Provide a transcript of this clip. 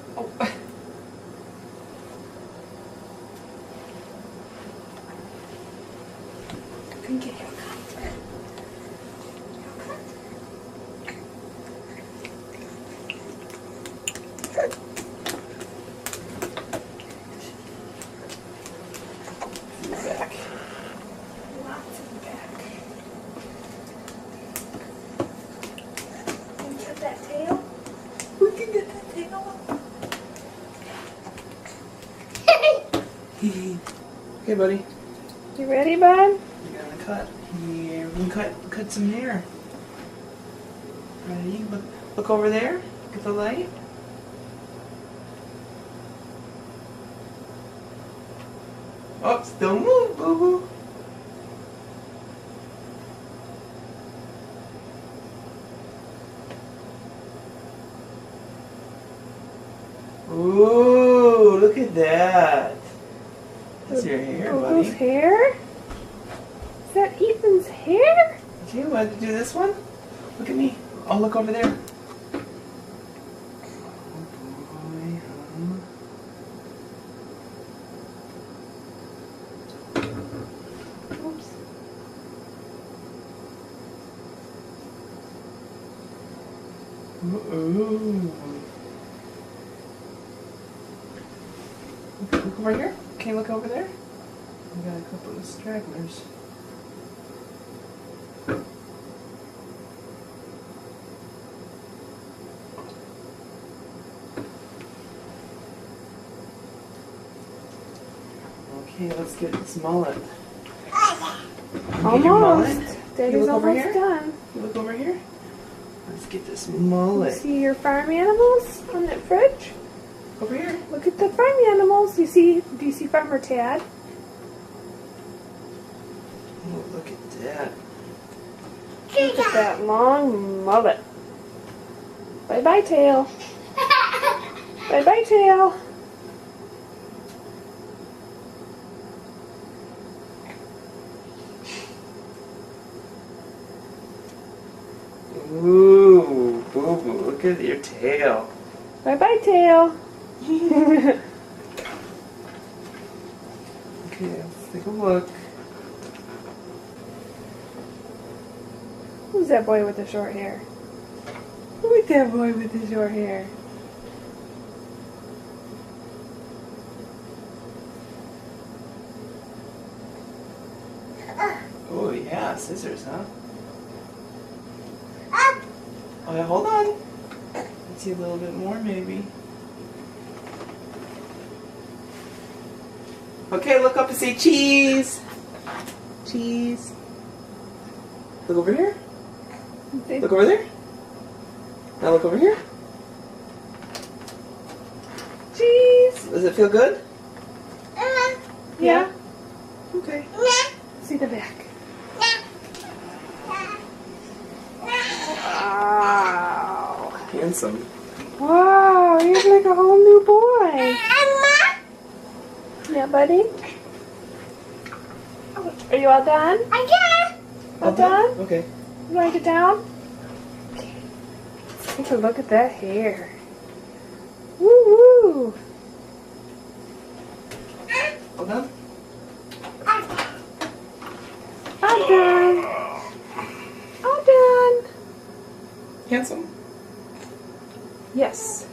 Oh. Can get your cut. Back. Lots in the back. Can you get that tail? We can get that tail. Okay, buddy. You ready, bud? We're gonna cut here. We can cut some hair. Ready? Look over there. Look at the light. Oh, still move, boo boo. Ooh, look at that. That's your hair, buddy. Boo-boo's hair? Is that Ethan's hair? Okay, want to do this one? Look at me. Oh, look over there. Oh boy, huh? Oops. Ooh. Look over here. Can you look over there? We got a couple of stragglers. Okay, let's get this mullet. Get your mullet. Almost. You Daddy's look over almost here. done. You look over here. Let's get this You mullet. see your farm animals on that fridge? Over here. Look at the farm animals. Do you see Farmer Tad? Oh, look at that. Look at that long mullet. Bye-bye, tail. Bye-bye, tail. Ooh, boo boo, look at your tail. Bye-bye, tail. Okay, let's take a look. Who's that boy with the short hair? Who's that boy with the short hair? Oh yeah, scissors, huh? Oh yeah, hold on. Let's see a little bit more maybe. Okay, look up and say cheese. Cheese. Look over here. Look over there. Now look over here. Cheese. Does it feel good? Yeah. Okay. See the back. Wow. Handsome. Wow, he's like a whole new boy. Yeah, buddy? Are you all done? All done? Okay. You want to get down? Okay. Take a look at that hair. Woo woo. All done? All done. All done. Handsome? Yes.